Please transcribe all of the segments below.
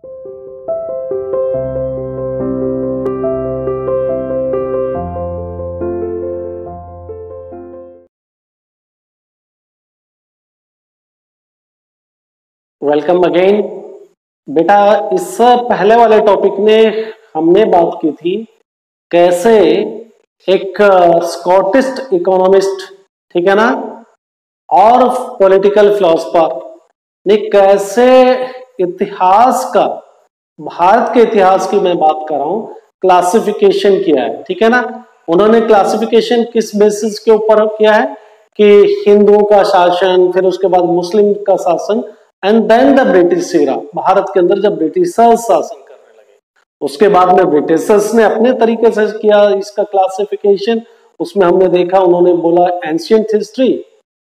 Welcome again. बेटा, इससे पहले वाले टॉपिक में हमने बात की थी कैसे एक स्कॉटिस्ट इकोनॉमिस्ट, ठीक है ना, और पॉलिटिकल फिलोसफर ने कैसे इतिहास का, भारत के इतिहास की मैं बात कर रहा हूं, क्लासिफिकेशन किया है, ठीक है ना। उन्होंने क्लासिफिकेशन किस बेसिस के ऊपर किया है कि हिंदुओं का शासन, फिर उसके बाद मुस्लिम का शासन, and then the British era. Bharat के अंदर जब ब्रिटिशर्स शासन करने लगे, उसके बाद में ब्रिटिशर्स ने अपने तरीके से किया इसका क्लासिफिकेशन। उसमें हमने देखा, उन्होंने बोला ancient history,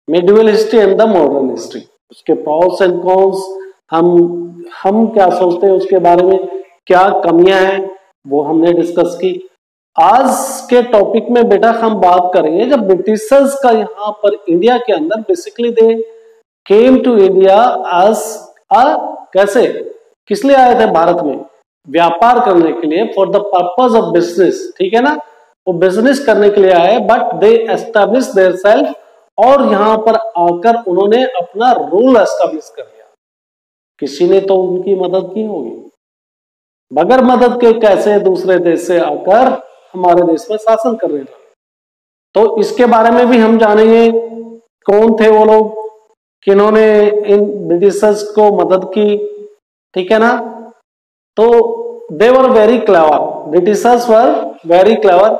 medieval history and the modern history. उसके प्रॉस एंड कॉन्स, हम क्या सोचते हैं उसके बारे में, क्या कमियां हैं, वो हमने डिस्कस की। आज के टॉपिक में बेटा हम बात करेंगे जब ब्रिटिशर्स का यहाँ पर इंडिया के अंदर basically they came to India as कैसे, किस लिए आए थे भारत में, व्यापार करने के लिए, for the purpose of business, ठीक है ना। वो बिजनेस करने के लिए आए, but they establish their self, और यहां पर आकर उन्होंने अपना रूल एस्टैब्लिश कर लिया। किसी ने तो उनकी मदद की होगी, बगैर मदद के कैसे दूसरे देश से आकर हमारे देश में शासन कर रहे थे। तो इसके बारे में भी हम जानेंगे, कौन थे वो लोग, किन्होंने इन ब्रिटिशर्स को मदद की, ठीक है ना। तो they were very clever, Britishers were very clever.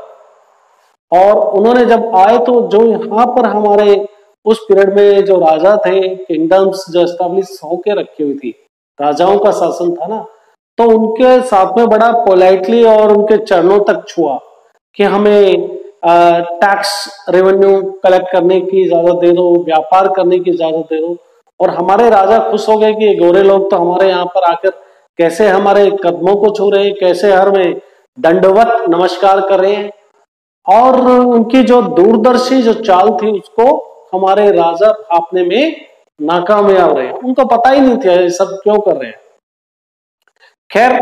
और उन्होंने जब आए तो जो यहाँ पर हमारे उस पीरियड में जो राजा थे, किंगडम्स जो एस्टैब्लिश होके रखी हुई थी, राजाओं का शासन था ना, तो उनके साथ में बड़ा पोलाइटली और उनके चरणों तक छुआ कि हमें टैक्स रेवेन्यू कलेक्ट करने की इजाजत दे दो, व्यापार करने की इजाजत दे दो। और हमारे राजा खुश हो गए कि ये गोरे लोग तो हमारे यहाँ पर आकर कैसे हमारे कदमों को छू रहे हैं, कैसे हमें दंडवत नमस्कार कर रहे हैं। और उनकी जो दूरदर्शी जो चाल थी उसको हमारे राजा भापने में नाकामयाब रहे। उनको पता ही नहीं था ये सब क्यों कर रहे हैं। खैर,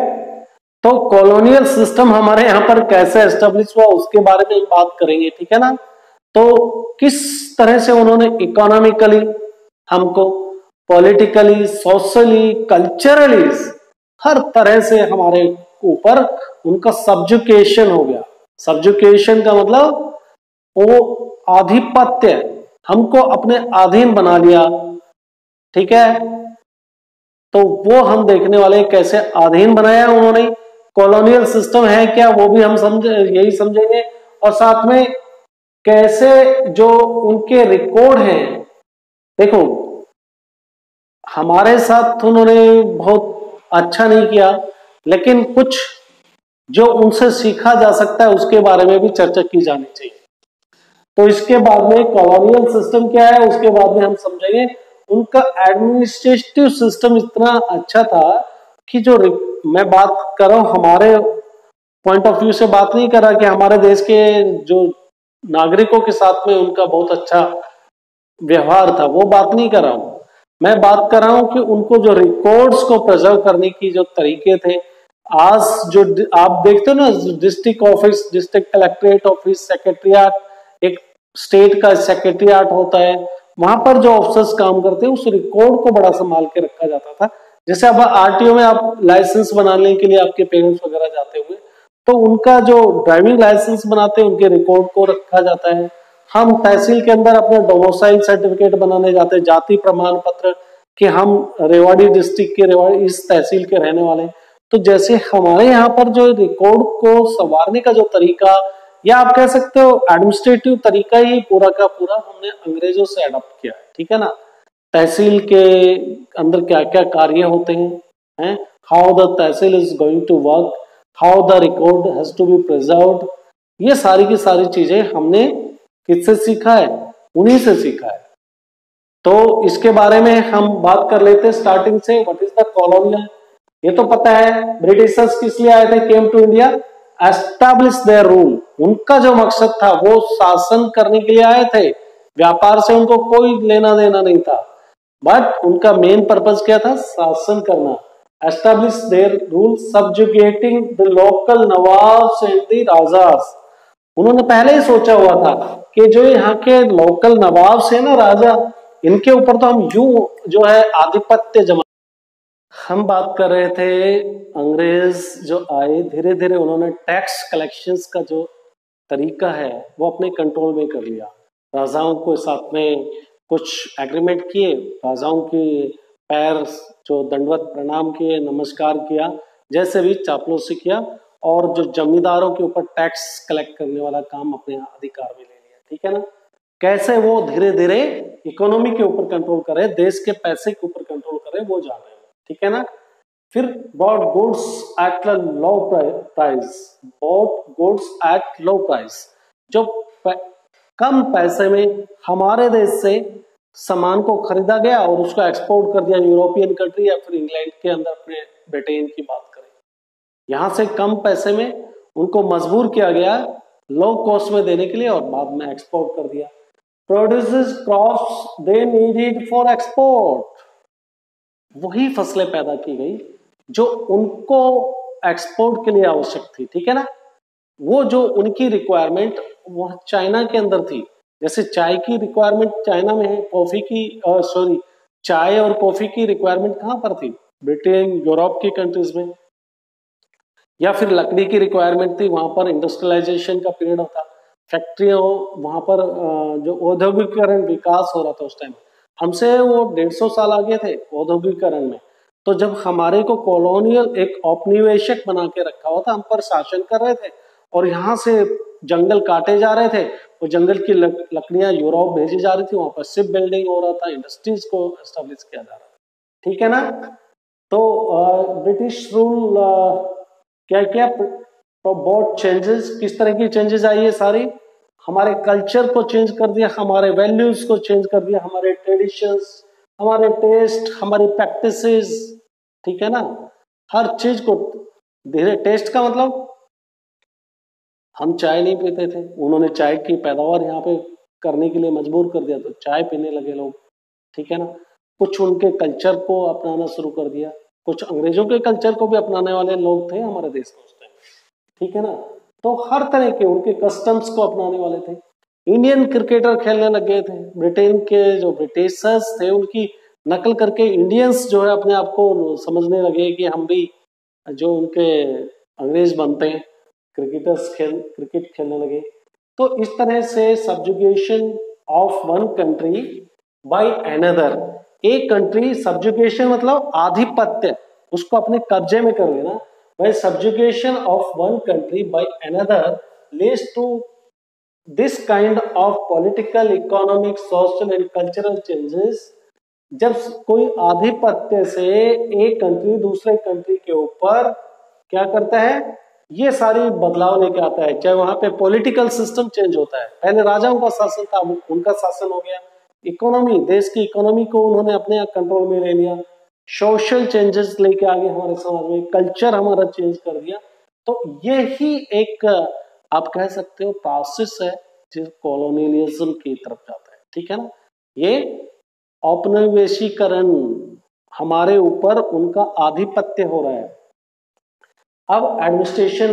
तो कॉलोनियल सिस्टम हमारे यहाँ पर कैसे एस्टेब्लिश हुआ उसके बारे में हम बात करेंगे, ठीक है ना। तो किस तरह से उन्होंने इकोनॉमिकली हमको, पॉलिटिकली, सोशली, कल्चरली, हर तरह से हमारे ऊपर उनका सब्जुकेशन हो गया। सब्जुकेशन का मतलब वो आधिपत्य, हमको अपने अधीन बना लिया, ठीक है। तो वो हम देखने वाले कैसे अधीन बनाया उन्होंने, कॉलोनियल सिस्टम है क्या वो भी हम यही समझेंगे। और साथ में कैसे जो उनके रिकॉर्ड हैं, देखो हमारे साथ उन्होंने बहुत अच्छा नहीं किया, लेकिन कुछ जो उनसे सीखा जा सकता है उसके बारे में भी चर्चा की जानी चाहिए। तो इसके बाद में कॉलोनियल सिस्टम क्या है उसके बाद में हम समझेंगे। उनका एडमिनिस्ट्रेटिव सिस्टम इतना अच्छा था कि जो मैं बात कर रहा हूं हमारे पॉइंट ऑफ व्यू से बात नहीं कर रहा कि हमारे देश के जो नागरिकों के साथ में उनका बहुत अच्छा व्यवहार था, वो बात नहीं कर रहा हूं। मैं बात कर रहा हूं कि उनको जो रिकॉर्ड्स को प्रिजर्व करने की जो तरीके थे, आज जो आप देखते हो ना, district office, district collectorate office, secretariat, एक स्टेट का सेक्रेटरियाट होता है, वहां पर जो ऑफिसर्स काम करते हैं उस रिकॉर्ड को बड़ा संभाल के रखा जाता था। जैसे अब आरटीओ में आप लाइसेंस बनाने के लिए आपके पेरेंट्स वगैरह जाते हुए, तो उनका जो ड्राइविंग लाइसेंस बनाते हैं उनके रिकॉर्ड को रखा जाता है। हम तहसील के अंदर अपने डोमिसाइल सर्टिफिकेट बनाने जाते हैं, जाति प्रमाण पत्र, कि हम रेवाड़ी डिस्ट्रिक्ट के, रेवाड़ी इस तहसील के रहने वाले। तो जैसे हमारे यहाँ पर जो रिकॉर्ड को संवारने का जो तरीका, या आप कह सकते हो एडमिनिस्ट्रेटिव तरीका ही पूरा का पूरा हमने अंग्रेजों से अडॉप्ट किया है, ठीक है ना। तहसील के अंदर क्या क्या कार्य होते हैं, how the tehsil is going to work, how the record has to be preserved, ये सारी की सारी चीजें हमने किससे सीखा है, उन्हीं से सीखा है। तो इसके बारे में हम बात कर लेते हैं स्टार्टिंग से। व्हाट इज द कॉलोनियल, ये तो पता है ब्रिटिशर्स किस लिए आए थे, came to India, establish their rule. उनका जो मकसद था वो शासन करने के लिए आए थे, व्यापार से उनको कोई लेना देना नहीं था, बट उनका मेन पर्पस क्या था, शासन करना, establish their rule subjugating the local nawabs and the rajas. उन्होंने पहले ही सोचा हुआ था कि जो यहाँ के लोकल नवाब्स है ना, राजा, इनके ऊपर तो हम यूं जो है आधिपत्य जमा। हम बात कर रहे थे अंग्रेज जो आए, धीरे धीरे उन्होंने टैक्स कलेक्शंस का जो तरीका है वो अपने कंट्रोल में कर लिया। राजाओं को साथ में कुछ एग्रीमेंट किए, राजाओं के पैर जो दंडवत प्रणाम किए, नमस्कार किया, जैसे भी चापलूसी किया, और जो जमींदारों के ऊपर टैक्स कलेक्ट करने वाला काम अपने अधिकार में ले लिया। ठीक है ना, कैसे वो धीरे धीरे इकोनॉमी के ऊपर कंट्रोल करे, देश के पैसे के ऊपर कंट्रोल करे, वो जान रहे हैं। ठीक है ना। फिर bought goods at low price, bought goods at low price, जो कम पैसे में हमारे देश से सामान को खरीदा गया और उसको एक्सपोर्ट कर दिया यूरोपियन कंट्री या फिर इंग्लैंड के अंदर, अपने ब्रिटेन की बात करें, यहां से कम पैसे में उनको मजबूर किया गया लो कॉस्ट में देने के लिए और बाद में एक्सपोर्ट कर दिया। Produces crops they needed for export, वही फसलें पैदा की गई जो उनको एक्सपोर्ट के लिए आवश्यक थी। ठीक है ना, वो जो उनकी रिक्वायरमेंट वह चाइना के अंदर थी। जैसे चाय की रिक्वायरमेंट चाइना में है, कॉफी की चाय और कॉफी की रिक्वायरमेंट कहां पर थी? ब्रिटेन, यूरोप की कंट्रीज में। या फिर लकड़ी की रिक्वायरमेंट थी, वहां पर इंडस्ट्रियलाइजेशन का पीरियड होता, फैक्ट्रियों, वहां पर जो औद्योगिकरण विकास हो रहा था उस टाइम, हमसे वो 150 साल आगे थे औद्योगिकरण में। तो जब हमारे को कॉलोनियल एक औपनिवेशिक बना के रखा हुआ था, हम पर शासन कर रहे थे और यहाँ से जंगल काटे जा रहे थे, वो जंगल की लकड़ियां यूरोप भेजी जा रही थी, वहां पर शिप बिल्डिंग हो रहा था, इंडस्ट्रीज को एस्टेब्लिश किया जा रहा था। ठीक है ना। तो ब्रिटिश रूल क्या क्या बहुत चेंजेस, किस तरह की चेंजेस आई है सारी, हमारे कल्चर को चेंज कर दिया, हमारे वैल्यूज को चेंज कर दिया, हमारे ट्रेडिशंस, हमारे टेस्ट, हमारी प्रैक्टिसेस। ठीक है ना, हर चीज को धीरे, टेस्ट का मतलब हम चाय नहीं पीते थे, उन्होंने चाय की पैदावार यहाँ पे करने के लिए मजबूर कर दिया, तो चाय पीने लगे लोग। ठीक है ना, कुछ उनके कल्चर को अपनाना शुरू कर दिया, कुछ अंग्रेजों के कल्चर को भी अपनाने वाले लोग थे हमारे देश में उस टाइम। ठीक है ना, तो हर तरह के उनके कस्टम्स को अपनाने वाले थे। इंडियन क्रिकेटर खेलने लग गए थे, ब्रिटेन के जो ब्रिटिशर्स थे उनकी नकल करके इंडियंस जो है अपने आप को समझने लगे कि हम भी जो उनके अंग्रेज बनते हैं, क्रिकेट खेलने लगे। तो इस तरह से subjugation of one country by another, एक कंट्री, सब्जुगेशन मतलब आधिपत्य, उसको अपने कब्जे में कर लेना, by subjugation of one country by another leads to this kind of political, economic, social and cultural changes. जब कोई आधिपत्य से एक कंट्री दूसरे कंट्री के ऊपर क्या करता है, ये सारी बदलाव लेके आता है, चाहे वहां पे पॉलिटिकल सिस्टम चेंज होता है, पहले राजाओं का शासन था, उनका शासन हो गया, इकोनॉमी, देश की इकोनॉमी को उन्होंने अपने कंट्रोल में ले लिया, सोशल चेंजेस लेके आगे हमारे समाज में, कल्चर हमारा चेंज कर दिया। तो ये ही एक आप कह सकते हो प्रोसेस है जो कॉलोनियलिज्म की तरफ जाता है। ठीक है ना, ये औपनिवेशीकरण, हमारे ऊपर उनका आधिपत्य हो रहा है। अब एडमिनिस्ट्रेशन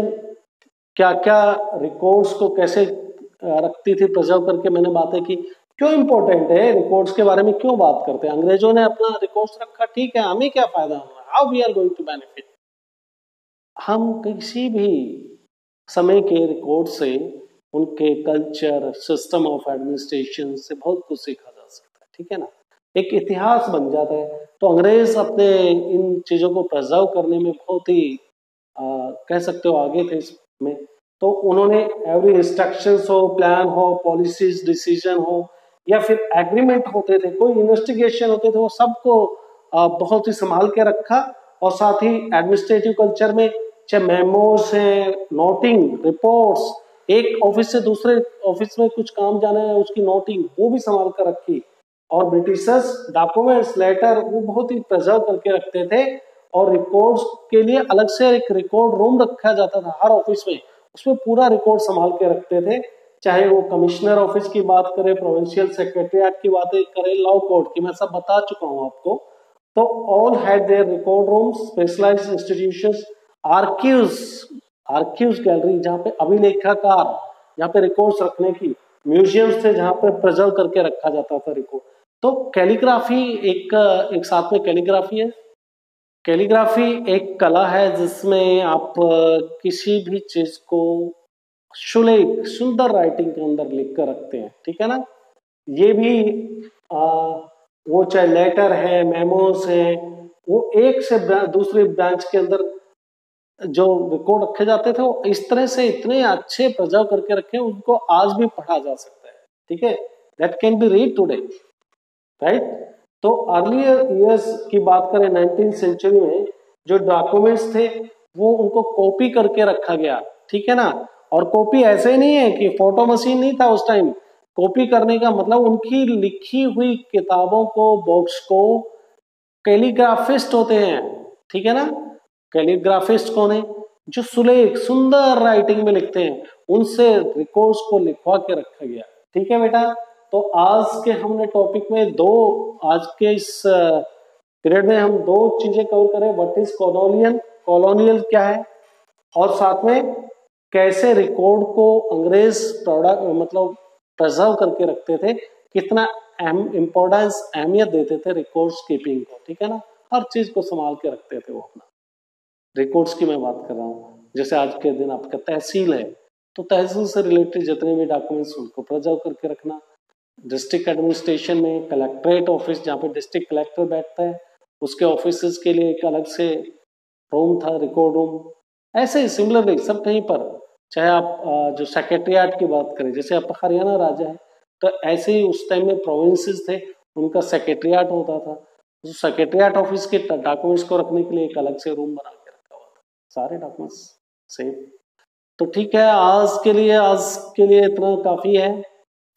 क्या क्या रिकॉर्ड्स को कैसे रखती थी प्रिजर्व करके, मैंने बातें की, क्यों इंपॉर्टेंट है रिकॉर्ड्स के बारे में, क्यों बात करते हैं, अंग्रेजों ने अपना रिकॉर्ड्स रखा, ठीक है, हमें क्या फायदा होगा, how we are going to benefit. हम किसी भी समय के रिकॉर्ड से उनके कल्चर, सिस्टम ऑफ एडमिनिस्ट्रेशन से बहुत कुछ सीखा जा सकता है। ठीक है ना, एक इतिहास बन जाता है। तो अंग्रेज अपने इन चीजों को प्रिजर्व करने में बहुत ही कह सकते हो आगे थे इसमें। तो उन्होंने एवरी इंस्ट्रक्शंस हो, प्लान हो, पॉलिसीज, डिसीजन हो, या फिर एग्रीमेंट होते थे, कोई इन्वेस्टिगेशन होते थे, वो सबको बहुत ही संभाल के रखा। और साथ ही एडमिनिस्ट्रेटिव कल्चर में चाहे मेमोस है, नोटिंग, रिपोर्ट्स, एक ऑफिस से दूसरे ऑफिस में कुछ काम जाना है उसकी नोटिंग, वो भी संभाल कर रखी। और ब्रिटिशर्स डॉक्यूमेंट्स, लेटर, वो बहुत ही प्रिजर्व करके रखते थे। और रिकॉर्ड्स के लिए अलग से एक रिकॉर्ड रूम रखा जाता था हर ऑफिस में, उसमें पूरा रिकॉर्ड संभाल के रखते थे। चाहे वो कमिश्नर ऑफिस की बात करें, प्रोविंशियल सेक्रेटरीट की बातें करें, लॉ कोर्ट की, मैं सब बता चुका हूं आपको। तो all had their record rooms, specialised institutions, archives gallery जहाँ पे अभिलेखागार, जहाँ पे रिकॉर्ड्स रखने की, म्यूजियम्स थे जहाँ पे प्रिजर्व करके रखा जाता था रिकॉर्ड। तो कैलीग्राफी एक साथ में कैलीग्राफी है। कैलीग्राफी एक कला है जिसमें आप किसी भी चीज को सुलेख सुंदर राइटिंग के अंदर लिख कर रखते हैं, ठीक है ना। ये भी वो चाहे लेटर है, मेमोस है, वो एक से दूसरे ब्रांच के अंदर जो रिकॉर्ड रखे जाते थे वो इस तरह से इतने अच्छे प्रिजर्व करके रखे, उनको आज भी पढ़ा जा सकता है, ठीक है। That can be read today, right. तो अर्लियर ईयर्स की बात करें 19th सेंचुरी में जो डॉक्यूमेंट्स थे वो उनको कॉपी करके रखा गया, ठीक है ना। और कॉपी ऐसे नहीं है कि फोटो मशीन नहीं था उस टाइम। कॉपी करने का मतलब उनकी लिखी हुई किताबों को, बुक्स को कैलीग्राफिस्ट होते हैं, ठीक है ना। कैलीग्राफिस्ट कौन है? जो सुलेख सुंदर राइटिंग में लिखते हैं, उनसे रिकॉर्ड्स को लिखवा के रखा गया, ठीक है बेटा। तो आज के हमने टॉपिक में आज के इस पीरियड में हम दो चीजें कवर करें। व्हाट इज कॉलोनियल क्या है, और साथ में कैसे रिकॉर्ड को अंग्रेज मतलब प्रिजर्व करके रखते थे, कितना इम्पोर्टेंस अहमियत देते थे रिकॉर्ड्स कीपिंग को, ठीक है ना। हर चीज को संभाल के रखते थे वो अपना। रिकॉर्ड्स की मैं बात कर रहा हूँ, जैसे आज के दिन आपका तहसील है तो तहसील से रिलेटेड जितने भी डॉक्यूमेंट्स उनको प्रिजर्व करके रखना। डिस्ट्रिक्ट एडमिनिस्ट्रेशन में कलेक्ट्रेट ऑफिस जहाँ पे डिस्ट्रिक्ट कलेक्टर बैठता है, उसके ऑफिस के लिए एक अलग से रूम था, रिकॉर्ड रूम। ऐसे ही सिमिलरली सब कहीं पर, चाहे आप जो सेक्रेटरिएट की बात करें, जैसे आप हरियाणा राज्य है तो ऐसे ही उस टाइम में प्रोविंसेस थे, उनका सेक्रेटरिएट होता था। तो सेक्रेटरिएट ऑफिस के डॉक्यूमेंट्स को रखने के लिए एक अलग से रूम बना के रखा हुआ था, सारे डॉक्यूमेंट्स सेम। तो ठीक है, आज के लिए इतना काफी है।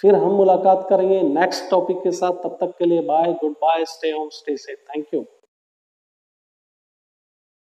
फिर हम मुलाकात करेंगे नेक्स्ट टॉपिक के साथ। तब तक के लिए bye, good bye, stay home, stay safe, thank you.